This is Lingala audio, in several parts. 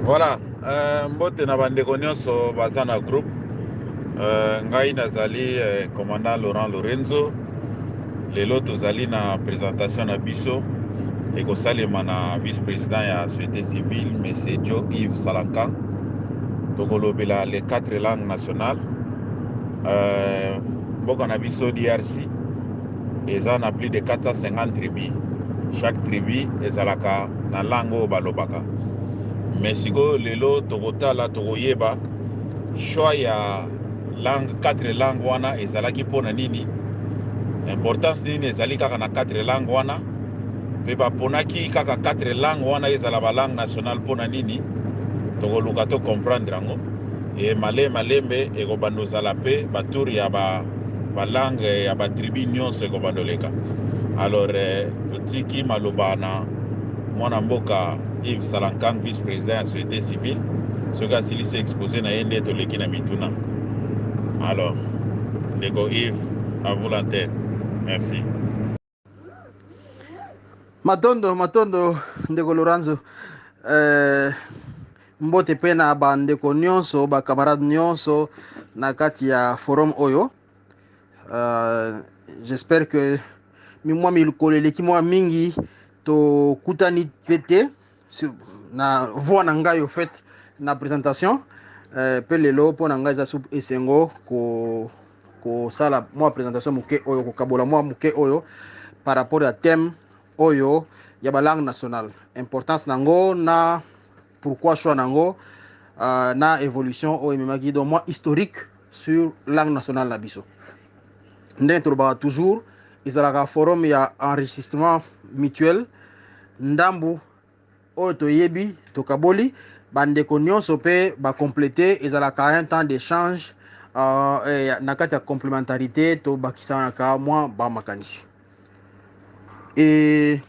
Voilà, mbote na bandeko nyonso baza na groupe. Ngai nazali commandant Laurent Lorenzo. Lelo tozali na présentation na biso ekosalema na vice-président ya société civile monsieur Joe Yves Salankan. Tokolobela les 4 langues nationales. Mboka na biso DRC eza na plus de 450 tribus. Chaque tribu ezalaka na langue oyo balobaka. Mais sikoyo lelo tokotala tokoyeba choix ya langue 4 langue wana ezalaki mpona nini, importance nini ezali kaka na 4 langue wana, mpe baponaki kaka 4 langue wana ezala balangue nationale mpona nini, tokoluka to comprendre yango. E malembe ekobanda ozala mpe batour ya balangue ya batribu nyonso ekobanda oleka. Alors totiki maloba na mwana mboka Yves Salankan, vice-président ya société civile, soki asilisi exposé na ye nde toleki na mituna. Alors, ndeko Yves, à vous l'antenne. Merci. Matondo ndeko Lorenzo, mbote pe na bandeko nyonso bakamarade nyonso na kati ya forum oyo. J'espère que mimwa mikolo eleki mwa mingi tokutani pete na voix na ngai au fait na présentation pe lelo mpo na ngai eza sup esengo kosala mwa présentation moke oyo, kokabola mwa moke oyo par rapport à thème oyo ya balangue nationale, importance nango na pourquoi choix nango na évolution oyo ememaki, donc mwa historique sur langue nationale na biso. Ndenge tolobaka toujours ezalaka forum ya enrichissement mutuel, ndambu oyo toyebi tokaboli bandeko nyonso mpe bakomplete, ezalaka un temps d'échange na kati ya complémentarité tobakisanaka mwa bamakanisi. Et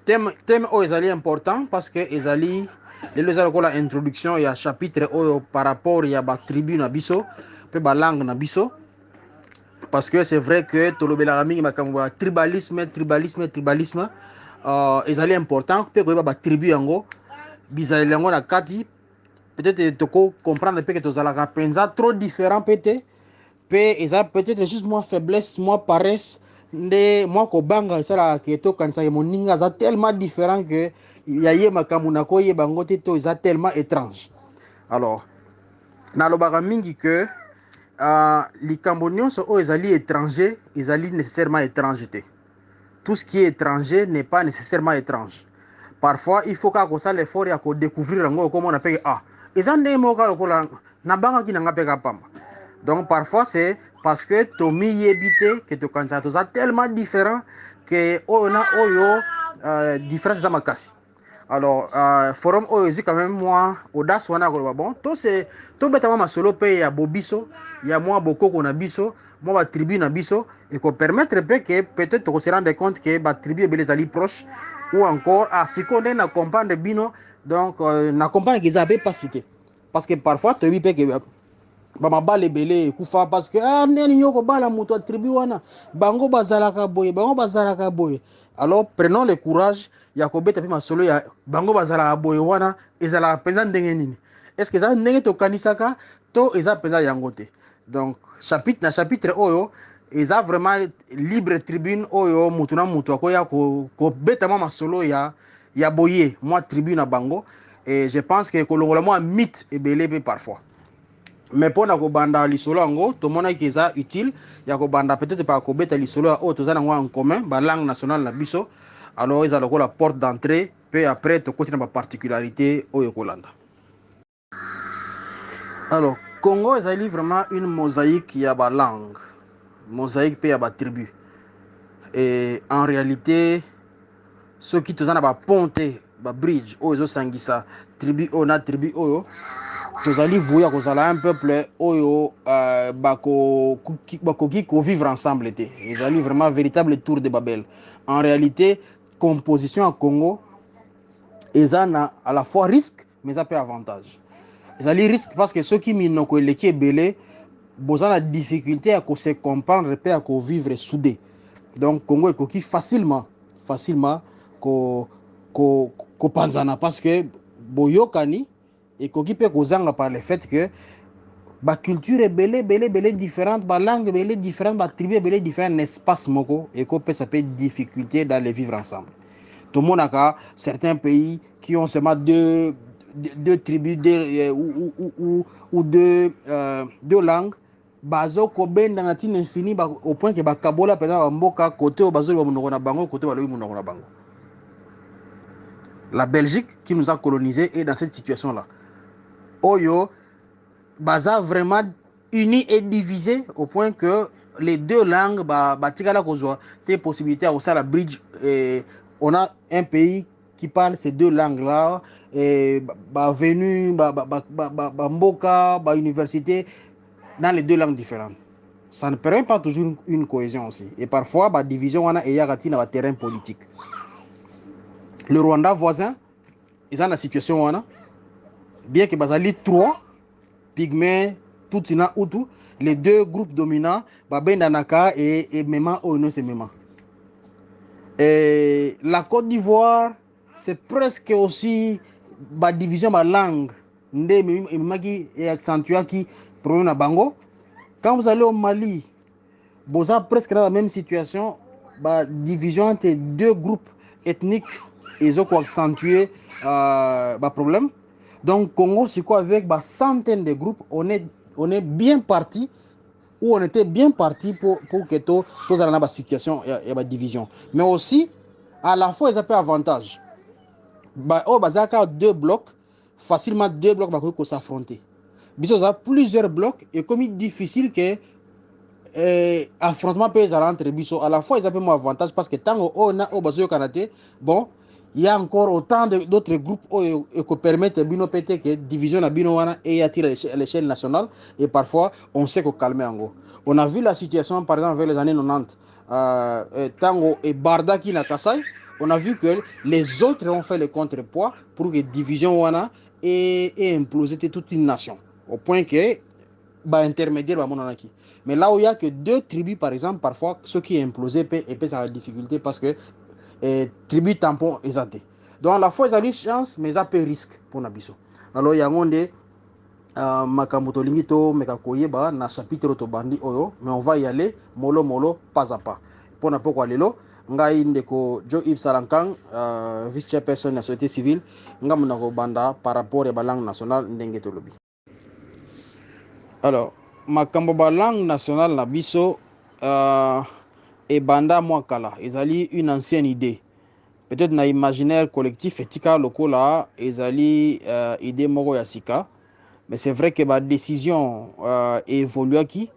thème oyo ezali important parce que ezali lelo eza lokola introduction ya chapitre oyo par rapport ya batribu na biso mpe balangue na biso, parce que c'est vrai que tolobelaka mingi makambo ya tribalisme ezali important mpe koyeba batribu yango bizaleli yango na kati. Peut-être toko comprendre pe que tozalaka penza trop différent peut-être, pe eza peut-être juste moi faiblesse, moi paresse nde moi kobanga esala ke tokanisa ke moninga aza tellement différent que ya ye makambo na koyeba yango te to eza tellement étrange. Alors nalobaka mingi que likambo nyonso oyo ezali étranger ezali nécessairement étrange te. Tout ce qui est étranger n'est pas nécessairement étrange. Parfois il faut kosala l'effort ya kodécouvrir yango okomona mpe eza ndenge moko lokola nabangaki nanga mpe kapamba. Donc parfois c'est parce que tomiyebi te ke tokanisa toza tellement différent que oyo na oyo différence eza makasi. Alors forum oyo ezwi quand même moi audace wana koloba bon tobeta mwa masolo mpe ya bobiso ya mwa bokoko na biso mwa batribu na biso ekopermettre mpe ke peut-être tokose rendre compte ke batribu ebele ezali proche, ou encore sikoyo nde na comprendre bino, donc na comprendre ke eza mpe pasi te, parce que parfois toyebi mpe ke bamabala ebele ekufa parce que neni yo kobala moto ya tribu wana bango bazalaka boye. Alors prenons le courage ya kobeta mpe masolo ya bango bazalaka boye wana ezalaka mpenza ndenge nini, est-ce que eza ndenge tokanisaka to eza mpenza yango te. Donc chapitre oyo eza vraiment libre tribune oyo mutu na mutu akoya kobeta mwa masolo ya boye mwa tribu na bango, et je pense que kolongola mwa mythe ebele mpe parfois. Mais pour na kobanda lisolo yango tomonaki eza utile ya kobanda peut-être par kobeta lisolo ya oyo toza nango en commun ba langue nationale na biso. Alors eza lokola porte d'entrée, puis après tokoti na ba particularité oyo kolanda. Alors Congo ezali vraiment une mosaïque ya ba langue, mosaïque pe ya ba tribu, et en réalité ceux qui toza na ba ponte ba bridge oyo ezosangisa tribu oyo na tribu oyo, tozali vuya kozala un peuple oyo bakoki kovivre ensemble te. Ezali vraiment véritable tour de Babel. En réalité composition à Congo eza na à la fois risque mais eza pe avantage. Ezali risque parce que ceux qui minoko eleki ebele boza na difficulté à se comprendre pe à vivre soudé. Donc Congo ekoki facilement ko panzana parce que boyokani et koki pe kozanga par le fait que ba culture ebele différente, ba langue ebele différente, ba tribu ebele différente, espace moko et ko pe ça peut difficulté dans les vivre ensemble. Tout le monde a certains pays qui ont seulement deux tribus ou deux langues. Bazo koben dans la tine infini au point que bakabola pendant mboka côté au bazo monoko na bango côté balobi monoko na bango. La Belgique qui nous a colonisé est dans cette situation là. Oyo baza vraiment unis et divisés au point que les deux langues batikala kozwa des possibilités à ça la bridge. On a un pays qui parle ces deux langues là et venu mboka université dans les deux langues différentes. Ça ne permet pas toujours une cohésion aussi. Et parfois, la division wana et yagati na terrain politique. Le Rwanda voisin, ils ont la situation wana, bien que bazali trois pygmées, Tutsi na Hutu, les deux groupes dominants, Babendanaka et Mema Ono c'est Mema. Et la Côte d'Ivoire, c'est presque aussi la division de la langue. Ndé est accentué qui problème na bango. Quand vous allez au Mali, vous avez presque la même situation, la division entre deux groupes ethniques, ils ont accentué le problème. Donc, Congo, c'est quoi avec centaines de groupes, on est bien parti, ou on était bien parti pour que tout dans la situation et la division. Mais aussi, à la fois, ils ont un avantage. Oh, deux blocs, facilement deux blocs pour s'affronter. Il y a plusieurs blocs et comme il est difficile que affrontement peut être entre biso, à la fois ils ont un avantage parce que tant on a au bazo Canada, bon, il y a encore autant d'autres groupes qui permettent bino pété que division à bino wana et attire à l'échelle nationale et parfois on sait qu'on calme en gros. On a vu la situation par exemple vers les années 90 Tango et Barda qui na Kasai, on a vu que les autres ont fait le contrepoids pour que division wana et imploser toute une nation au point que intermédiaire mononaki. Mais là où il y a que deux tribus par exemple, parfois ceux qui implosent peut ça la difficulté parce que tribu tampon ezate. Donc à la fois ils ont chance mais ça peut risque pour nabiso. Alors il y a monde makambo to lingi to meka koyeba na chapitre to bandi oyo mais on va y aller mollo pas à pas. Pour na poko lelo ngai ndeko Joe Yves Sarankang vice chairperson de la société civile ngamuna ko banda par rapport à la langue nationale ndenge to lobi. Alors makambo ba langue nationale na biso et banda mwakala ezali une ancienne idée. Peut-être na imaginaire collectif etika lokola ezali idée moko ya sika. Mais c'est vrai que la décision évolue qui,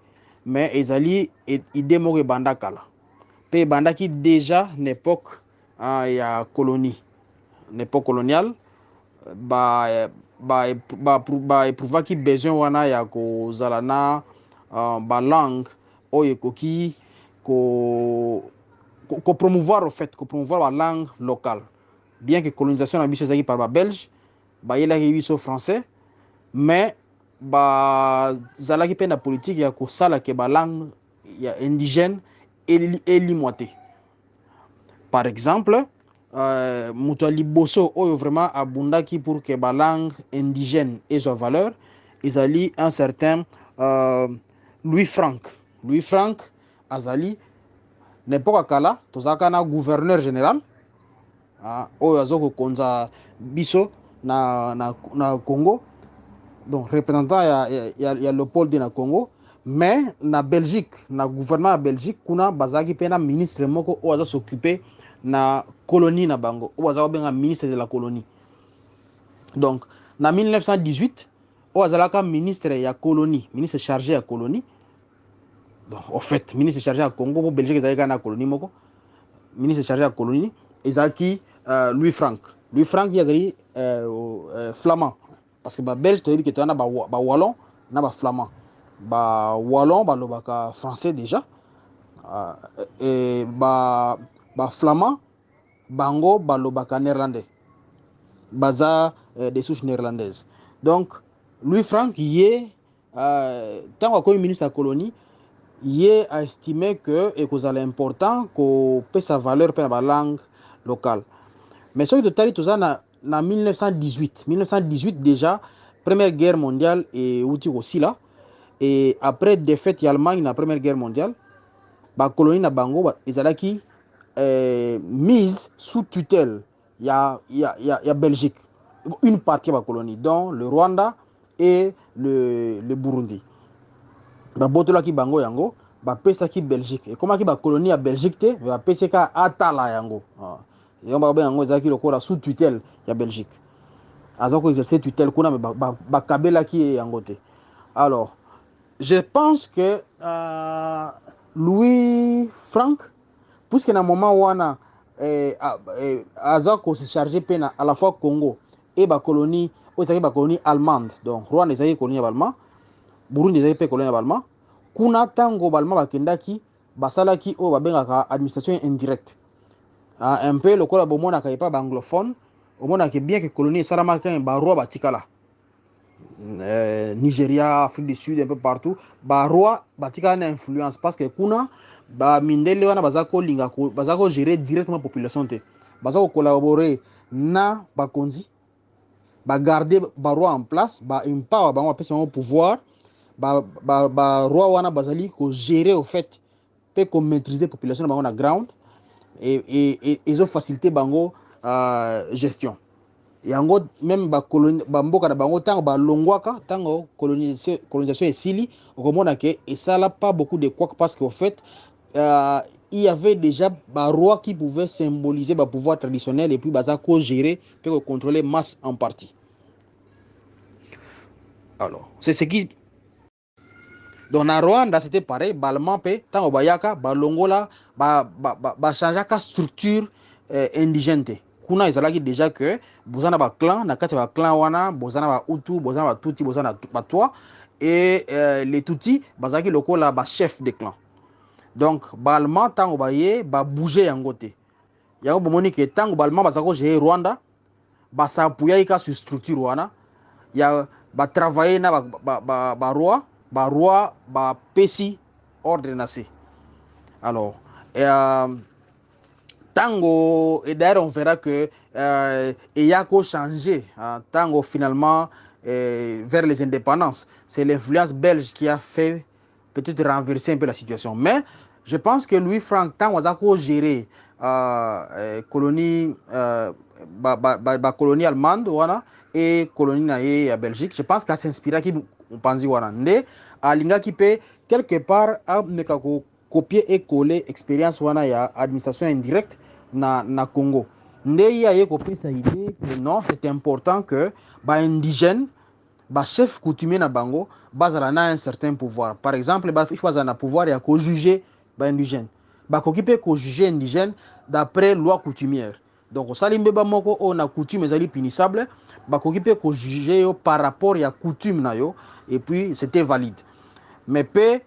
mais ezali idée moko banda kala. Pe banda qui déjà l'époque ya colonie, l'époque coloniale, éprouva qui besoin wana ya ko zalana ba langue oyo koki ko promouvoir au fait, ko promouvoir la langue locale. Bien que colonisation na biso ezaki par ba belge, ba yela ki biso français, mais zalaki pe na politique ya kosala ke ba langue ya indigène elimwate. Par exemple, mutu liboso oyo vraiment abundaki pour que ba langue indigène ait sa valeur, ezali un certain Louis Franck. Louis Franck azali n'importe kala tozaka na gouverneur général oyo azoko konza biso na Congo. Donc représentant ya Léopold na Congo, mais na Belgique, na gouvernement de Belgique kuna bazaki pena ministre moko o aza s'occuper na colonie na bango, o aza benga ministre de la colonie. Donc na 1918 o azalaka ministre ya colonie, ministre chargé ya colonie. Donc au fait, ministre chargé ya Congo pour Belgique ezalaka na colonie moko, ministre chargé ya colonie ezaki Louis Franck. Louis Franck yazali flamand. Parce que les Belges, tu as dit que tu as des Wallons, des Flamands. Les Wallons, ils français déjà. Et les Flamands, bango, ils néerlandais. Baza des souches néerlandaises. Donc, Louis Franck, tant que ministre de la colonie, il a estimé que c'est important qu'on paie sa valeur pour la langue locale. Mais ce qui est important, en 1918 déjà, Première Guerre mondiale et aussi là. Et après défaite d'Allemagne dans la Première Guerre mondiale, la colonie na Bango, ils allaient mise sous tutelle. Il y a Belgique. Une partie de la colonie, dont le Rwanda et le Burundi. Babotola ki Bango yango, pesa ki Belgique. Et comment ki ba colonie à Belgique te, pesa ka atala yango. Et on va bien yango ezaki lokola sous tutelle ya Belgique. Azako exercer tutelle kuna mais kabela ki yango te. Alors, je pense que Louis Franck, puisque dans le moment où on a se chargé à la fois Congo et la colonie, colonie allemande, donc Rwanda est colonie allemande, Burundi est colonie allemande, kuna tango balma bakendaki basalaki o babengaka administration indirecte. Un peu le kola bomona ka pas anglophone, au moins que bien que colonie salamaka ba roi batikala. Nigeria, Afrique du Sud, un peu partout, ba roi batika na influence parce que kuna ba mindele wana bazako linga bazako gérer directement population te. Bazako collaborer na bakonzi, ba garder ba roi en place, ba empower ba pesa au pouvoir, ba roi wana bazali ko gérer au fait peut ko maîtriser population na ground et ils ont facilité bango gestion. Yango même bamboka na bango tango balongwaka tango colonisation esili okomona ke esala pas beaucoup de quoi parce qu'au fait il y avait déjà ba roi qui pouvait symboliser ba pouvoir traditionnel et puis baza ko gérer peut contrôler masse en partie. Alors c'est ce qui donc na Rwanda c'était pareil balman pe tango bayaka balongola ba changeaka structure indigène te. Kuna ezalaki déjà que bozana ba clan na kati ba clan wana bozana ba Hutu bozana ba Tutsi bozana ba Twa et les Tutsi bazaki lokola ba chef de clan. Donc balman tango baye ba bouger yango te. Yango bomoni ke tango balman bazako gérer Rwanda ba s'appuyer ka sur structure wana ya ba travailler na ba roi ba pesi ordre nasi. Alors tango et d'ailleurs on verra que il y a qu'au changer tango finalement vers les indépendances c'est l'influence belge qui a fait peut-être renverser un peu la situation mais je pense que Louis Franck tango a qu'au gérer colonie colonie allemande voilà et colonie naie à Belgique je pense qu'elle s'inspira qui on pense voilà né à linga qui peut quelque part à nekako copier et coller expérience wana ya administration indirecte na Congo. Ndei a kopesa idée que non, c'est important que ba indigène, ba chef coutumier na bango, bazala na un certain pouvoir. Par exemple, il faut un pouvoir ya ko juger ba indigène. Ba kokipe ko juger indigène d'après loi coutumière. Donc salimbe ba moko on a coutume ezali punissable, ba kokipe ko juger yo par rapport ya coutume na yo et puis c'était valide. Mais pe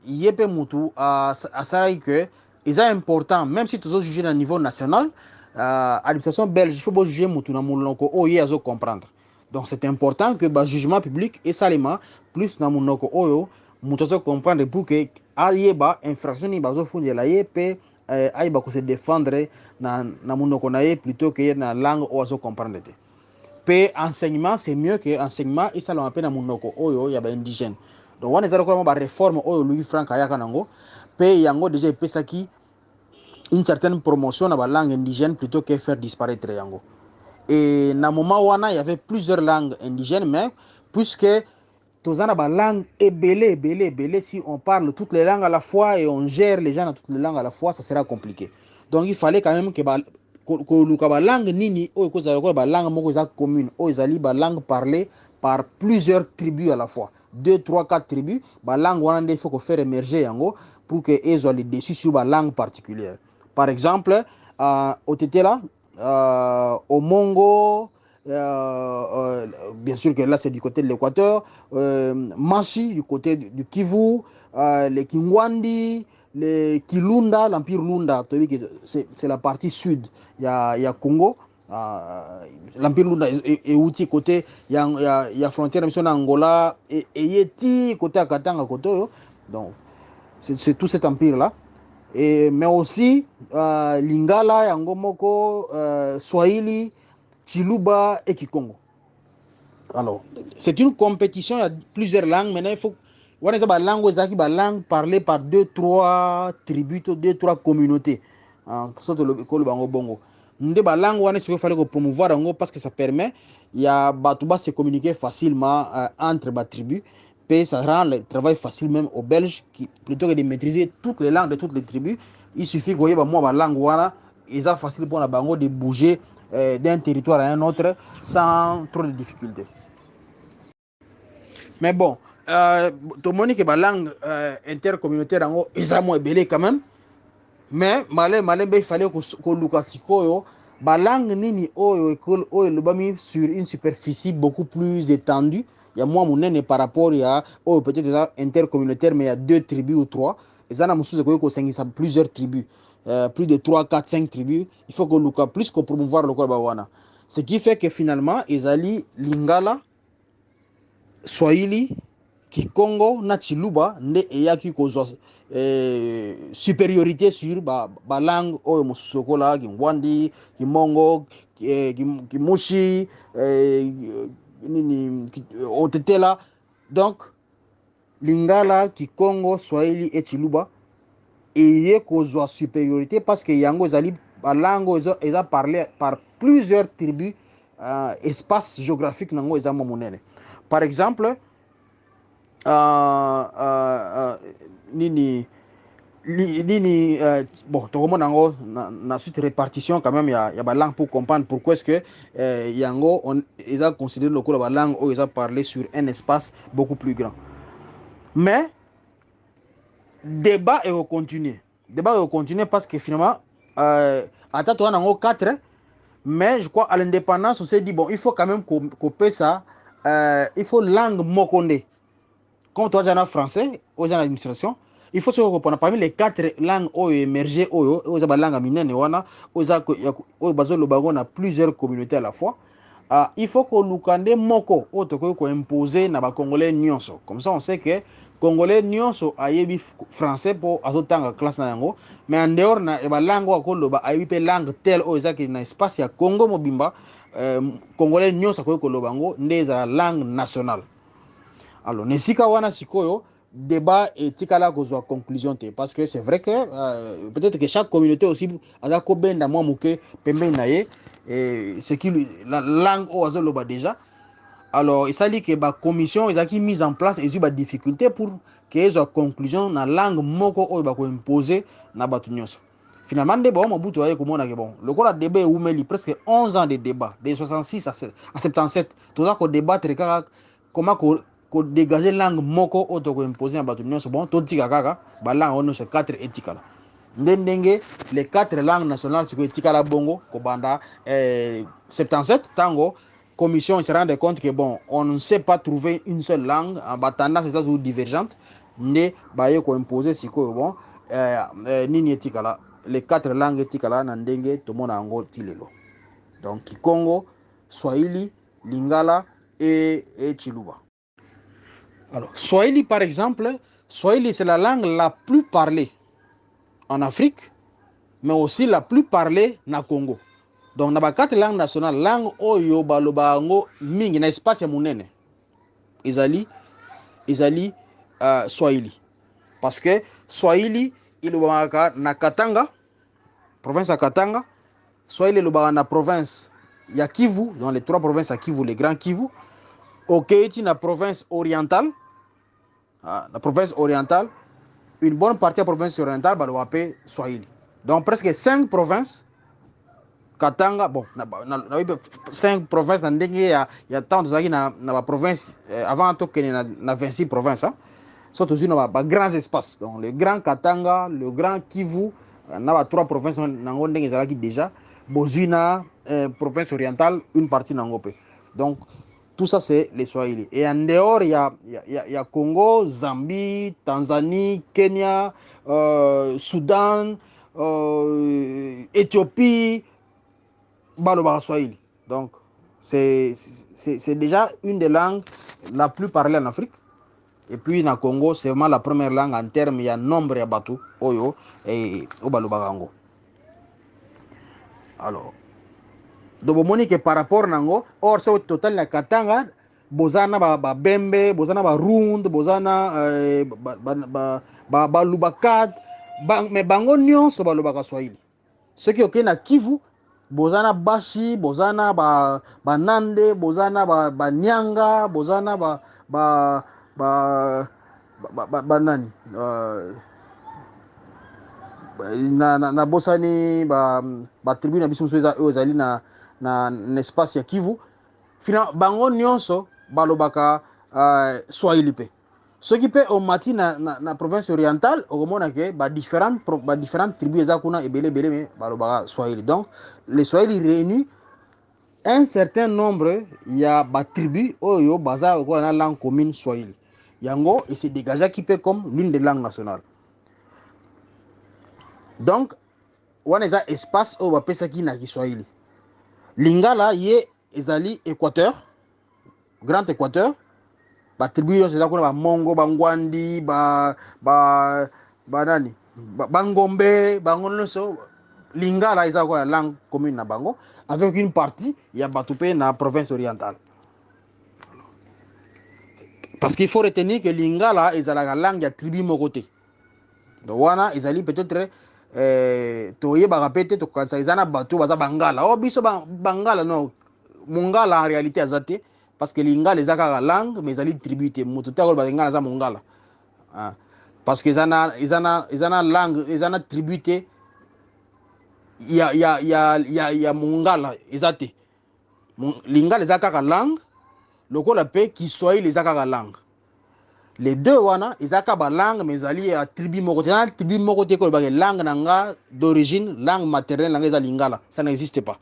yepe mutu asaraï que c'est important même si tu as jugé à niveau national l'administration belge il faut juger mutu na mulonko oyo azo comprendre donc c'est important que le jugement public et salima plus na mulonko oyo mutu azo comprendre pour que ayeba infraction ni bazo fundela yepe ayeba ko se défendre na mulonko na ye plutôt que na langue oyo azo comprendre te pe enseignement c'est mieux que enseignement et ça l'on appelle na mulonko oyo ya ba indigène. Donc on ezala ko ba réforme oyo Louis Franck ayaka nango pe yango déjà epesaki une certaine promotion dans la langue indigène plutôt que faire disparaître yango. Et dans le moment où il y avait plusieurs langues indigènes mais puisque tous en a langue belé si on parle toutes les langues à la fois et on gère les gens dans toutes les langues à la fois ça sera compliqué. Donc il fallait quand même que la langue nini ou la langue moko commune ou la langue parlée par plusieurs tribus à la fois 2, 3, 4 tribus la langue wana il faut faire émerger yango pour que elles soient les dessus sur la langue particulière. Par exemple au Tétéla au Mongo bien sûr que là c'est du côté de l'Équateur Mashi du côté du Kivu les Kingwandi les Kilunda, l'empire Lunda, c'est la partie sud. Il y a Congo, l'empire Lunda est outil côté, il y a frontière mission Angola et Yeti côté à Katanga côté. Donc c'est tout cet empire là. Et mais aussi Lingala, Yangomoko, Swahili, Chiluba et Kikongo. Alors, c'est une compétition, il y a plusieurs langues. Maintenant, il faut. On a des langues parlées par 2-3 tribus, 2-3 communautés. Surtout le Bongo. Des langues, il fallait promouvoir parce que ça permet, il y a de se communiquer facilement entre les tribus. Puis ça rend le travail facile même aux Belges, qui, plutôt que de maîtriser toutes les langues de toutes les tribus, il suffit que vous voyez, moi, la langue, c'est facile pour la Bango de bouger d'un territoire à un autre sans trop de difficultés. Mais bon, tout le monde qui a la langue intercommunautaire, ils ont moins belé quand même. Mais il fallait que Lukasiko, la langue nini sur une superficie beaucoup plus étendue. Il y a moins mon par rapport à peut-être intercommunautaire, mais il y a 2 tribus ou 3. Et ça, il y a plusieurs tribus, plus de 3, 4, 5 tribus. Il faut que Luka plus que promouvoir le Bawana. Ce qui fait que finalement, ils allaient Lingala, Swahili, Kikongo na Chiluba nde eyaki kozwa supériorité sur ba langue oyo mosokola Kingwandi, Kimongo, Kimushi, nini Otetela. Donc Lingala, Kikongo, Swahili et Chiluba eye kozwa supériorité parce que yango ezali ba langue eza parlé par plusieurs tribus, espace géographique nango eza monene. Par exemple, bon, tout le monde a suite répartition quand même, il y a une langue pour comprendre pourquoi est-ce que Yango, ils ont considéré le cours de la langue où ils ont parlé sur un espace beaucoup plus grand. Mais, débat est continué. Débat est continué parce que finalement, attends, on a 4, mais je crois à l'indépendance, on s'est dit, bon, il faut quand même couper ça, il faut langue mokonde. Comme toi, en français, aux gens d'administration, il faut se reprendre parmi les 4 langues émergées, aux langues minennes, aux plusieurs communautés à la fois. Il faut que nous kande moko, ko imposer na ba Congolais nyonso. Comme ça, on sait que Congolais nyonso ayebi français pour azotanga classe na yango, mais en dehors na ba langue wa koloba ayebi langue telle ozaki na espace ya Congo mobimba, Congolais nyonso ko koloba ngo ndeza langue nationale. Alors, nesika wana sikoyo, débat et tikala kozwa conclusion parce que c'est vrai que peut-être que chaque communauté aussi a ko benda moi muke pembe naye et ce qui la langue au azoloba déjà. Alors, il s'agit que la commission ils a qui mise en place et des difficultés pour que les conclusion na langue moko o ba ko imposer na batu nyonso. Finalement, débat on butu aye komona que bon, le corps débat oumeli presque 11 ans de débat, de 66 à 77, tout ça ko débattre comment ko dégager langue moko auto ko imposer ba nyonso bon to tika kaka ba langue ono se 4 etikala ndenge les 4 langues nationales ko etikala bongo ko banda 77 tango commission se rend compte que bon on ne sait pas trouver une seule langue en tendance c'est toujours divergente ne ba yo ko imposer siko bon nini etikala les 4 langues etikala na ndenge to mona ngo tilelo donc Kikongo, Swahili, Lingala et Chiluba. Alors, Swahili, par exemple, Swahili, c'est la langue la plus parlée en Afrique, mais aussi la plus parlée na Congo. Donc, na 4 langues nationales, langue oyo balobango mingi na espace ya munene. Izali Swahili. Parce que Swahili, il lobaka na Katanga, province ya Katanga. Swahili lobaka na province ya Kivu, dans les 3 provinces à Kivu, les grands Kivu. Okeiti na province orientale, la province orientale, une bonne partie de la province orientale, on appelle Swahili. Donc presque 5 provinces, Katanga, bon, 5 provinces, il y a tant de gens dans la province, avant tout qu'il y a 26 provinces, surtout dans les grands espaces. Donc le grand Katanga, le grand Kivu, il y a 3 provinces déjà, Bozuna, province orientale, une partie d'Angopé. Donc tout ça, c'est les Swahili. Et en dehors, il y a Congo, Zambie, Tanzanie, Kenya, Soudan, Éthiopie, Baloba Swahili. Donc, c'est déjà une des langues la plus parlée en Afrique. Et puis, dans le Congo, c'est vraiment la première langue en termes, il y a nombre de bateaux, Oyo, et Baloba Rango. Alors, donc bomoni que par rapport nango or so total na Katanga bozana ba bembe bozana ba rund bozana ba lubakat mais bango nyonso balobaka Swahili soki oke na Kivu bozana bashi bozana ba nande bozana ba nyanga bozana ba nani na bosani ba tribu na biso mosusu oyo ezali na espace ya Kivu fina bango nyonso balobaka Swahili pe soki pe omati na province orientale okomona ke ba différentes tribus eza kuna ebele me balobaka Swahili. Donc les Swahili réunis un certain nombre ya ba tribus oyo baza okola na langue commune Swahili yango et se dégageaki qui peut comme l'une des langues nationales. Donc wana eza espace oyo bapesaki na Kiswahili. Lingala ye ezali Équateur, Grand Équateur, ba tribu nyonso eza kuna ba Mongo, ba Ngwandi, ba nani, ba Ngombe, bango nyonso Lingala eza kwa langue commune na bango avec une partie ya bato pe na province orientale. Parce qu'il faut retenir que Lingala ezalaka langue ya tribu moko te. Donc wana ezali peut-être toyebaka pe te tokanisa eza na bato baza bangala o biso bangala non mongala en réalité aza te parce que lingala eza kaka langue mais ezali tribu te moto te akoloba lingala aza mongala parce que eza na langue eza na tribu te ya mongala eza te lingala eza kaka langue lokola pe Kiswahili eza kaka langue. Les deux wana ezaka ba langue mais ezali ya tribu moko te na tribu moko te ko ba langue nanga d'origine langue maternelle nanga eza lingala ça n'existe pas.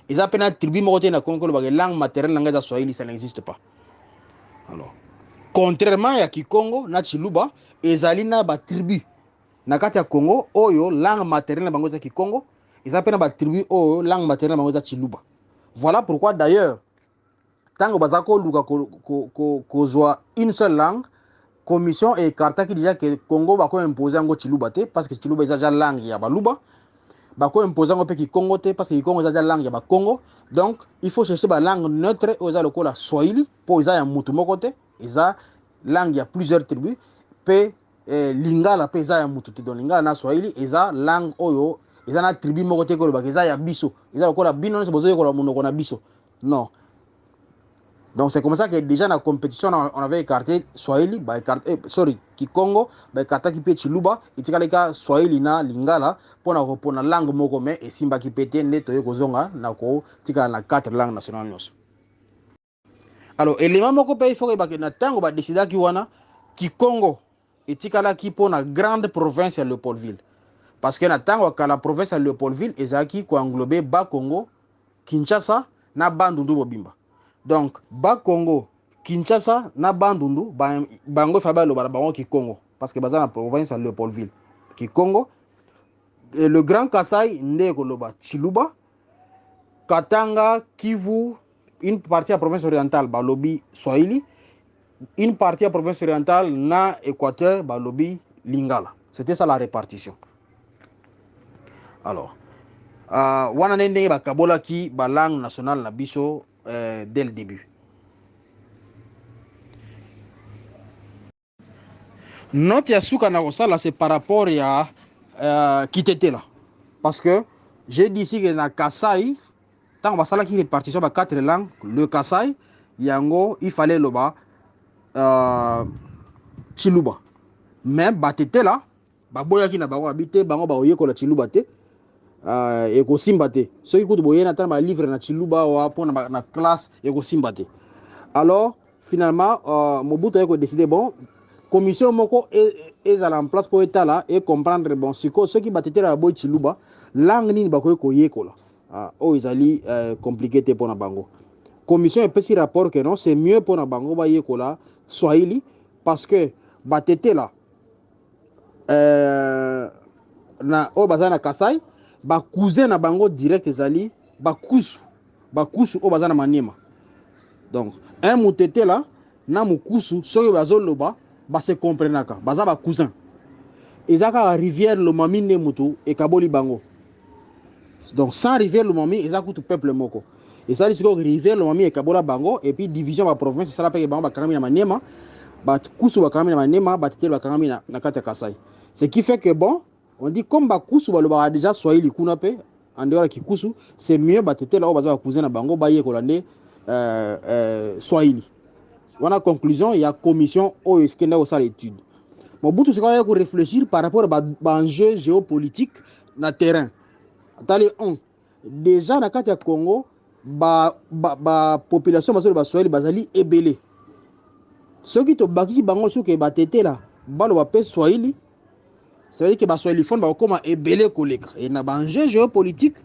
Eza pena tribu moko te na Congo ba langue maternelle nanga eza Swahili ça n'existe pas. Alors contrairement ya Kikongo na Chiluba ezali na ba tribu na kati ya Congo oyo langue maternelle bango eza Kikongo eza pena ba tribu oyo langue maternelle bango eza Chiluba. Voilà pourquoi d'ailleurs tango bazako luka kozwa une seule langue commission et carta qui déjà que Congo va imposer ngo Chiluba te parce que Chiluba est déjà langue ya baluba ba ko imposer ngo pe ki Congo te parce que Congo est déjà langue ya ba Congo. Donc il faut chercher ba langue neutre oza lokola Swahili pour eza ya mutu moko te eza langue ya plusieurs tribus pe lingala pe eza ya mutu te donc lingala na Swahili eza langue oyo eza na tribu moko te ko ba eza ya biso eza lokola bino so bozo ko monoko na biso non. Donc c'est comme ça que déjà dans la compétition on avait écarté Swahili, bah écarté Kikongo, bah écarté qui peut Chiluba, et tikaleka Swahili na Lingala pour na langue moko mais et simba qui peut neto yoko zonga na ko tika na 4 langues nationales nyonso. Alors élément moko pe il faut que na tango ba décider ki wana Kikongo et tikala ki pour na grande province ya Léopoldville. Parce que na tango ka la province ya Léopoldville ezaki ko englober ba Congo, Kinshasa na Bandundu Bobimba. Donc ba Congo Kinshasa na Bandundu bango faba lo bango Kikongo parce que baza na province à Léopoldville Kikongo et le Grand Kasai nde koloba Chiluba Katanga Kivu une partie à province orientale balobi Swahili une partie à province orientale na Équateur balobi Lingala. C'était ça la répartition. Alors wana ndenge bakabola ki ba langue nationale na biso dès le début. Notre yasuka na kosala c'est par rapport à Kitete là. Parce que j'ai dit ici que na Kasai, tant on va qui répartition ba 4 langues, le Kasai, yango, il fallait loba Chiluba. Mais batete là, ba boya ki na bango habité, bango ba oye ko la Chiluba te. Eko simbate so ikutu boye na tamba livre na Chiluba wa pona na classe eko simbate. Alors finalement Mobutu a décidé bon commission moko est en place pour état là et comprendre bon ceux qui batete la boy Chiluba langue ni bakoye ko yekola o izali compliqué te pona bango. Commission est petit rapport que non c'est mieux pona bango ba yekola Swahili parce que batete là na o bazana Kasai ba cousin na bango direct ezali ba kusu o bazana Maniema. Donc un mutete là na mukusu soyo bazoloba ba se comprenaka baza ba cousin ezaka rivière Lomami ne mutu e kaboli bango Donc sans rivière Lomami, ils ont tout peuple moko. Et ça dit que rivière Lomami et Kabola Bango et puis division de province, ça l'appelle Bango Bakarami na Maniema, bat Kusu Bakarami na Maniema, bat Tel Bakarami na Kata Kasai. Ce qui fait que bon, on dit comme Bakusu Baloba déjà Swahili Kunape, en dehors de Kikusu, c'est mieux battre là où baza cousin na Bango Baye Kolande Swahili. Voilà conclusion, il y a commission au Eskenda au salle étude. Bon, tout ce qu'on a réfléchir par rapport à l'enjeu géopolitique na terrain. Attendez, déjà na kati ya Congo ba population baso ba Swahili bazali ebele. Ceux qui to bakisi bango ceux qui batete là, balo ba pe Swahili, ça veut dire que ba Swahili fond ba koma ebele koleka. Et na ba enjeu géopolitique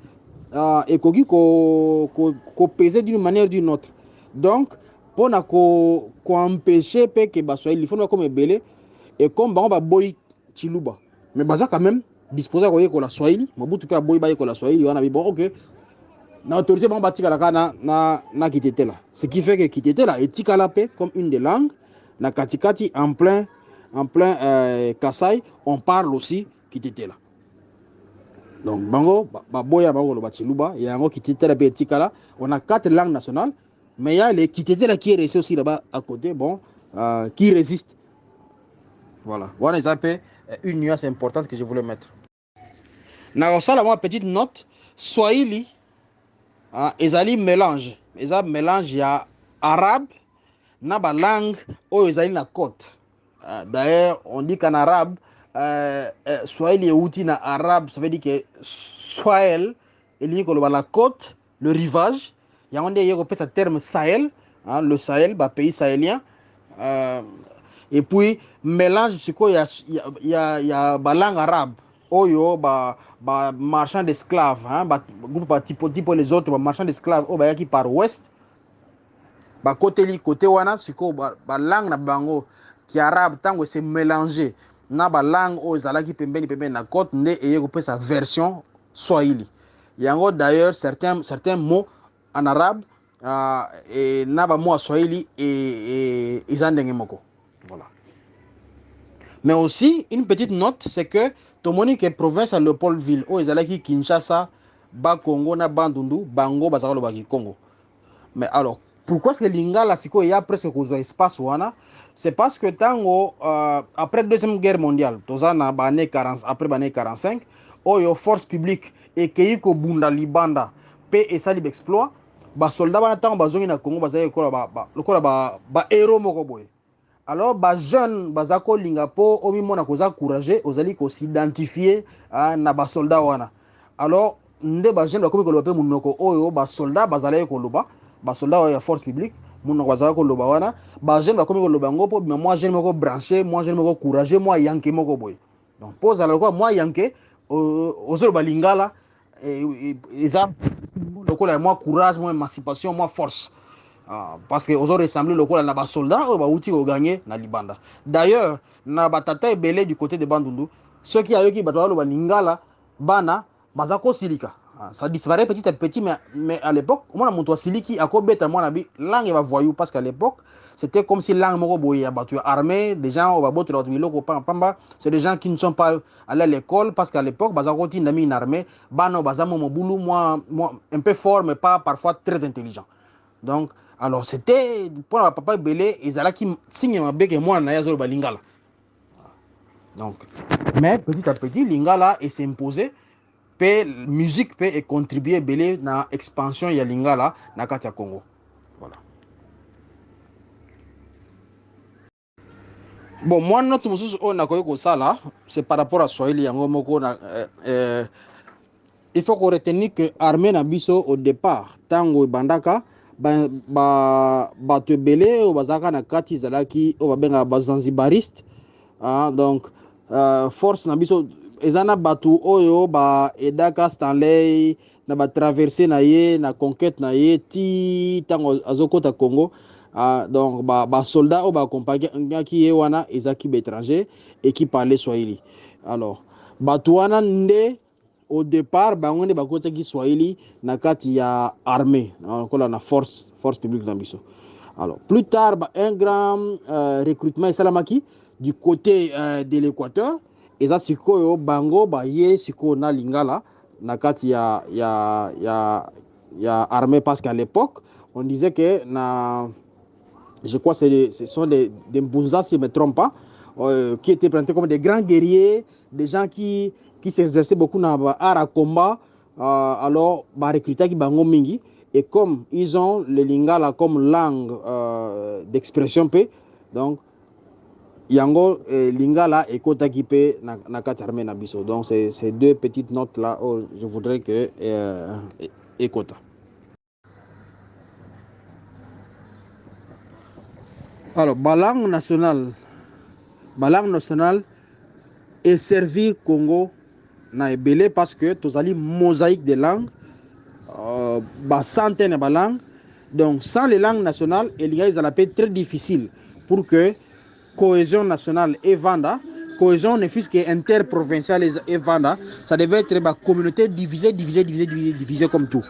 et ko peser d'une manière ou d'une autre. Donc pour na ko empêcher que ba Swahili fond ba comme ebele et comme bango ba boy chiluba. Mais baza quand même disposé à koyeko la Swahili, Mobutu pe boy ba yeko la Swahili, on a dit bon OK. Na autorisé bon batika la na kitete là. Ce qui fait que kitete là et tikala pe comme une des langues na katikati en plein Kasai, on parle aussi kitete là. Donc bango ba boya bango lo bachiluba, il y a un kitete là pe tikala, on a 4 langues nationales, mais il y a les kitete là qui est resté aussi là-bas à côté, bon qui résiste. Voilà. Voilà ça peut une nuance importante que je voulais mettre. Na ça là moi petite note, Swahili ezali mélange. Eza mélange ya arabe na ba langue o ezali na côte. D'ailleurs, on dit qu'en arabe Swahili est outil na arabe, ça veut dire que Swahel est la côte, le rivage. Il y a un ce terme Sahel, le Sahel, pays sahélien. Et puis mélange c'est quoi il y a ba langue arabe. Oyo ba marchand d'esclaves, groupe type les autres marchands d'esclaves qui par ouest. Ba côté wana siko ba langue na bango qui arabe tango c'est mélangé na ba langue o ezalaki pembeni na côte nde eye ko sa version Swahili. Yango d'ailleurs certains mots en arabe et na ba mots Swahili et izandenge moko. Voilà. Mais aussi une petite note, c'est que Tomonique province à Leopoldville o ezalaki Kinshasa, ba Congo na Bandundu, bango bazalo ba Congo. Mais alors pourquoi est-ce que Lingala siko ya presque cause espace wana? C'est parce que tango après deuxième guerre mondiale, tozana ba année 40 après ba année 45, oyo force publique et keiko bunda libanda pe esali exploit, ba soldat bana tango bazongi na Congo bazali kola ba héros moko boy. Alors ba jeune bazako lingapo omi mona koza courageux ozali ko s'identifier na ba soldat wana. Alors nde ba jeune ba komi ko lope munoko oyo ba soldat bazali ko loba ba soldat ya force publique mon bazala ko loba wana ba jeune ba komi ko loba ngopo mais moi jeune moko branché moi jeune moko courageux moi yanké moko boy. Donc pose alors quoi moi yanké ozolo ba lingala eza lokola moi courage moi émancipation moi force. Parce que aux autres ressemblé lokola na ba soldat ba uti ko gagner na libanda. D'ailleurs na ba tata ebele du côté de Bandundu ceux qui ayoki ba ba lingala bana bazako silika. Ça disparaît petit à petit, mais à l'époque, moi, mon toit siliki, à quoi bête, moi, la langue va voyou, parce qu'à l'époque, c'était comme si langue moko boye abattu armé, des gens au babot pamba, c'est des gens qui ne sont pas allés à l'école, parce qu'à l'époque, bazakoti nami une armée, bano bazamo moboulou, moi, un peu fort, mais pas parfois très intelligent. Donc, alors c'était, pour ma papa belé, ils allaient qui signe ma bec et moi, na yazolo balingala. Donc, mais petit à petit, lingala est s'imposer. Musique peut contribuer belé na expansion ya lingala na kati ya Congo. Voilà. Bon, moi notre mususu on a koyoko sala, c'est par rapport à Swahili yango moko na il faut qu'on retenir que armée na biso au départ tango bandaka ba te belé o bazaka na kati zalaki o babenga bazanzibariste donc force na biso ezana batu oyo ba edaka Stanley na ba traverser na ye na conquête na ye ti tango azokota Congo donc ba soldat o ba accompagner ki ye wana ezaki étranger et qui parlait Swahili. Alors batu wana nde au départ bango nde bakota ki Swahili na kati ya armée na force publique na biso. Alors plus tard un grand recrutement esalamaki du côté de l'Équateur. Et ça sikoyo bango ba ye siko na lingala nakati ya armée, parce qu'à l'époque on disait que je crois que ce sont des Mbunza, si je ne me trompe pas, qui étaient présentés comme des grands guerriers, des gens qui s'exerçaient beaucoup dans l'art à combat. Alors, recruter qui bango mingi, et comme ils ont le lingala comme langue d'expression p, donc yango lingala et kota qui pe na katarme na biso. Donc c'est deux petites notes là, je voudrais que écoute. Alors, balang national est servir Congo na ebele, parce que tous ali mosaïque de langues, centaines de langues. Donc sans les langues nationales, il y a très difficile pour que cohésion nationale et vanda, cohésion ne fût que interprovinciale et vanda, ça devait être une communauté divisée comme tout.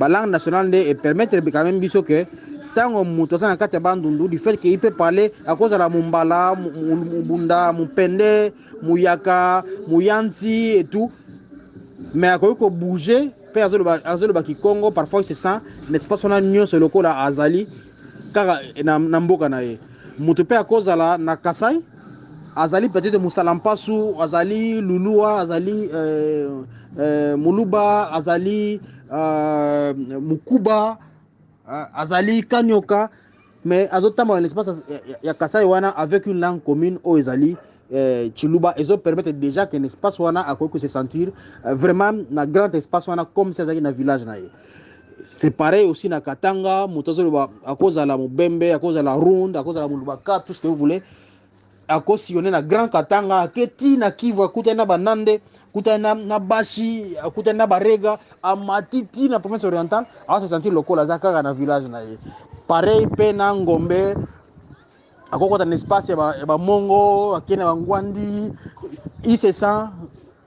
La langue nationale et permettre quand même que tango muto sana kati bandundu, du fait qu'il peut parler à cause de la mumbala, mubunda, mupende, muyaka, muyanti et tout, mais à cause que bouger pe azolo baki Congo, parfois il se sent l'espace on a nyo sur le la azali kaka na mboka na ye muto pe à cause la na Kasai azali peut-être Musalampasu, azali Lulua, azali Muluba, azali Mukuba, azali Kanyoka, mais azotama l'espace ya Kasai wana avec une langue commune au ezali Chiluba, et ça permet déjà qu'un espace wana a quoi que se sentir vraiment un grand espace wana comme si c'était un village na. C'est pareil aussi na Katanga, à cause de la Mubembe, à cause de la Ronde, à cause de la Mulubaka, tout ce que vous voulez. À cause si on est na Grand Katanga, Keti na Kivu, kuta na Banande, kuta na Bashi, kuta na Barega, à Matiti na province orientale, à se sentir local azaka na village na. Pareil pe na Ngombe, à quoi un espace ba Mongo, à Kenya Ngwandi, il se sent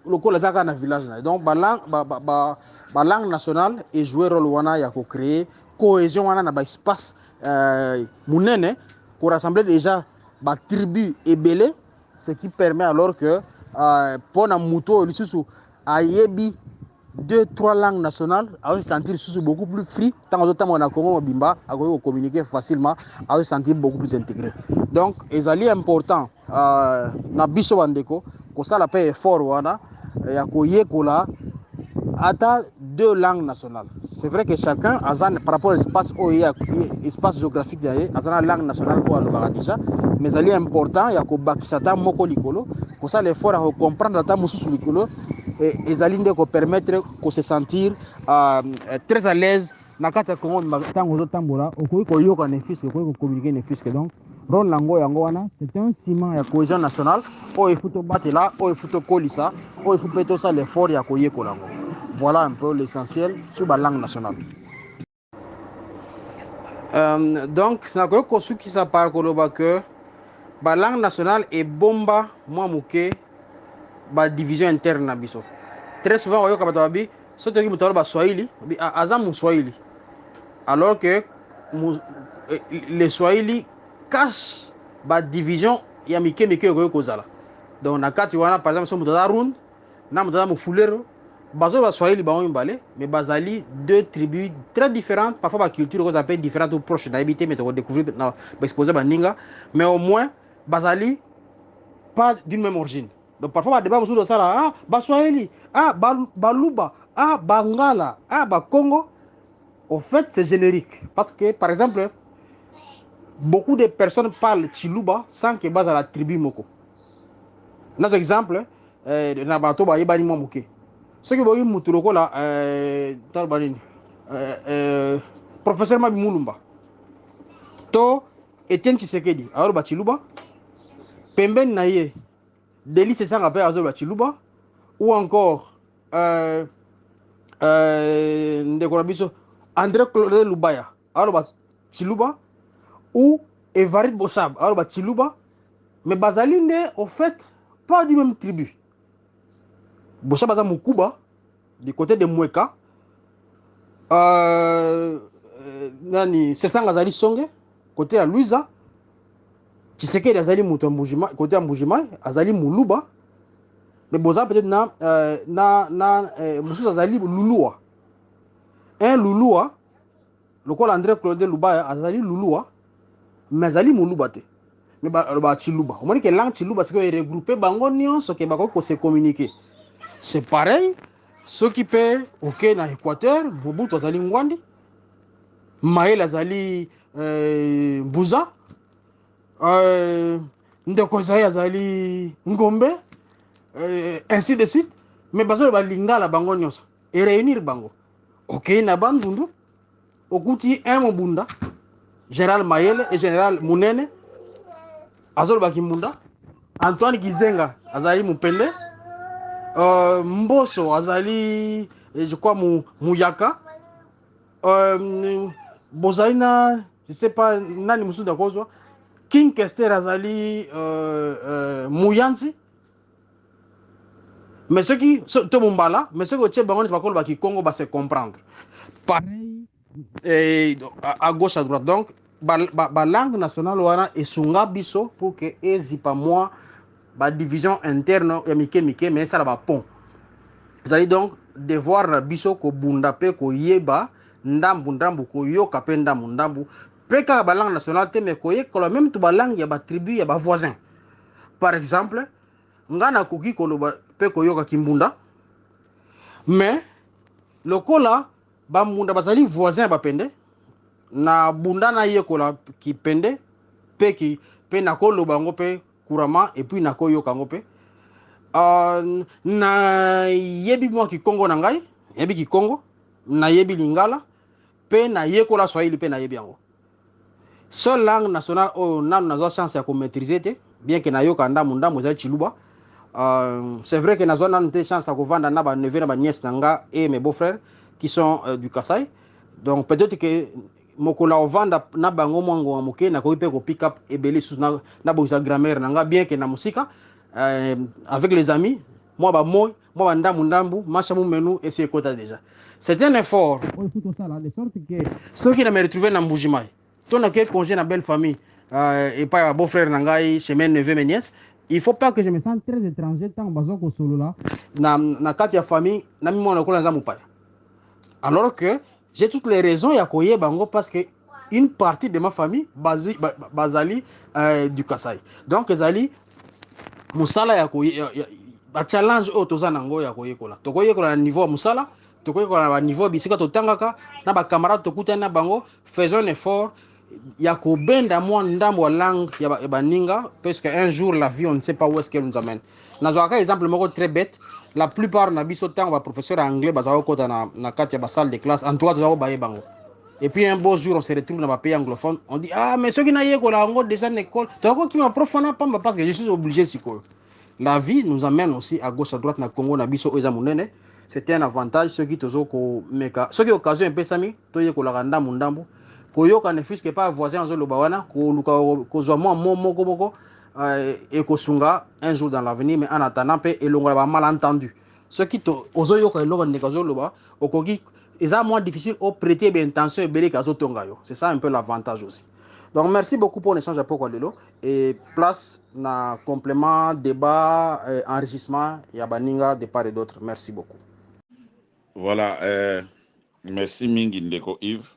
local azaka na village na. Donc ba langue nationale et jouer rôle wana ya ko créer cohésion wana na ba espace munene pour rassembler déjà ba tribu ebele, ce qui permet alors que pour na muto lisusu ayebi 2-3 langues nationales, à se sentir beaucoup plus free. Tant que on a Congo Bimba, à communiquer facilement, à se sentir beaucoup plus intégré. Donc, c'est important na biso bandeko ko ça la paix fort wana ya ko yekola ata 2 langues nationales. C'est vrai que chacun par rapport à l'espace espace géographique d'ailleurs, a une langue nationale ko alobaka déjà, mais c'est important ya ko bakisata moko likolo, ko ça l'effort à comprendre ata mususu likolo. Et ça ko permettre de se sentir très à l'aise na kati Congo tango zo tambola okoki ko yoka ne fisque ko communiquer ne fisque. Donc rôle lango yango wana c'est un ciment ya cohésion nationale o efuto batela o efuto kolisa o efuto ça l'effort ya ko yekola ngo. Voilà un peu l'essentiel sur la langue nationale. Donc na ko su qui ça parle koloba que la langue nationale est bomba moi muke ba division interne na biso. Très souvent oyoka bato babi soto ki mutalo ba Swahili aza mu Swahili, alors que les Swahili cache ba division ya mike oyo kozala. Donc na kati wana par exemple so mutala Rund na mutala mu Fulero bazo ba Swahili ba ombale, mais bazali deux tribus très différentes, parfois ba culture qu'on appelle différentes ou proches na habité, mais on découvrir na ba exposer ba ninga, mais au moins bazali pas d'une même origine. Donc parfois on débat sur ça là, Swahili, Baluba, Bangala, Congo. Au fait c'est générique parce que par exemple beaucoup de personnes parlent Chiluba sans que base à la tribu moko. Dans exemple na bato ba yebani mo moké. Ce que boyi mutuloko là talbanini professeur Mabi Mulumba. To Etienne Tshisekedi, alors ba Chiluba pembeni na ye Delis c'est ça rappelle à Chiluba, ou encore André Claude Lubaya alors Chiluba, ou Evarid Bossab alors Chiluba, mais bazalinde au fait pas du même tribu. Bossab baza Mukuba du côté de Mweka, nani c'est ça ngazali Songe côté à Luisa. Tshisekedi azali mutu Mbujima côté ya Mbujima azali Muluba, mais boza peut-être na mususu azali lulua un lulua lokola André Claude Lubaya azali lulua mais azali moluba te mais ba chiluba omoni ke langue chiluba c'est que regrouper bango nyonso ke bako ko se communiquer c'est pareil ceux qui peut ok na Équateur Mobutu azali ngwandi Maël azali Mbuza ndeko Zai azali Ngombe ainsi de suite mais bazo ba lingala bango nyonso et réunir bango ok na bandundu okuti un mobunda général Mayele et général Munene azol bakimunda Antoine Gizenga azali Mupende Mboso azali je crois Muyaka Bozaina je sais pas nani musu dakozwa King Kester azali Muyanzi mais ceux qui te Mumbala mais ceux qui bango pas kolo baki Congo va se comprendre pareil et à gauche à droite donc ba langue nationale wana esunga biso pour que ezipa moi ba division interne ya mike mais ça ba pont ezali donc devoir na biso ko bunda pe ko yeba ndambu ko yoka pe ndambu pe ka ba langue nationale te mais ko yekola même to ba langue ya ba tribu ya ba voisin par exemple ngana koki koloba pe ko yoka kimbunda mais lokola ba munda bazali voisin ba pende na bunda na yekola ki pende pe ki pe na koloba ngo pe couramment et puis na ko yoka ngo pe na yebi mwa Kikongo na ngai yebi Kikongo na yebi Lingala pe na yekola Swahili pe na yebi yango seule langue nationale nanu nazo chance ya ko maîtriser te bien que na yoka ndambu ezali chiluba c'est vrai que nazo nanu te chance ya kovanda na ba neveu na ba nièce na nga et mes beaux-frères qui sont du Kasai donc peut-être que mokola ovanda na bango mwango wa moke na ko pe ko pick up ebele sous na bo sa grammaire na nga bien que na musika avec les amis moi ba ndambu macha mumenu et c'est kota déjà c'est un effort il faut tout ça là de sorte que ceux qui me retrouver na Mbujimai ton que congé na belle famille et pas beau-frère na ngai chez mes neveux mes nièces il faut pas que je me sente très étranger tant bazo ko solo là na kati ya famille na mi mwana ko na zamu pa alors que j'ai toutes les raisons ya koye bango parce que une partie de ma famille bazali du Kasai donc ezali musala ya koye ba challenge o toza nango ya koyekola tokoyekola na niveau ya musala tokoyekola na niveau bisika totangaka na ba camarades tokutana na bango faisons un effort ya kobenda mwa ndambo langue ya baninga parce que un jour la vie on ne sait pas où est-ce qu'elle nous amène nazwaka exemple moko très bête la plupart na biso tango ba professeur anglais bazako kota na kati ya ba salle de classe en tout cas tozako baye bango et puis un beau jour on se retrouve dans ma pays anglophone on dit ah mais ceux qui na yekola ngo déjà na école tozako ki ma prof na pamba parce que je suis obligé sikoyo. La vie nous amène aussi à gauche à droite na Congo na biso eza munene c'était un avantage ceux qui tozo ko meka ceux qui occasion un peu sami toye ko la ndambu koyoka ne fils que pas voisin zo loba wana ko luka ko zo moko moko et ko sunga un jour dans l'avenir mais en attendant pe elongola ba malentendu ceux qui to ozo yoka eloko ne kazo loba okoki eza moins difficile au prêter bien intention ebele kazo tonga yo c'est ça un peu l'avantage aussi. Donc merci beaucoup pour l'échange pour Lelo et place na complément débat enrichissement ya baninga de part et d'autre. Merci beaucoup. Voilà, merci mingi ndeko Yves.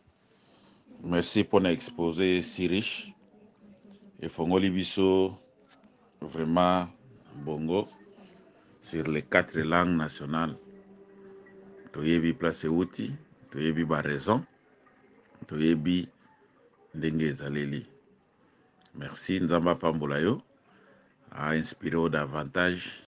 Merci pour l'exposé si riche. Et Fongoli Biso vraiment bongo sur les 4 langues nationales. Toyebi place outil, toyebi ba raison, toyebi ndenge ezaleli. Merci Nzamba Pambolayo a inspiré davantage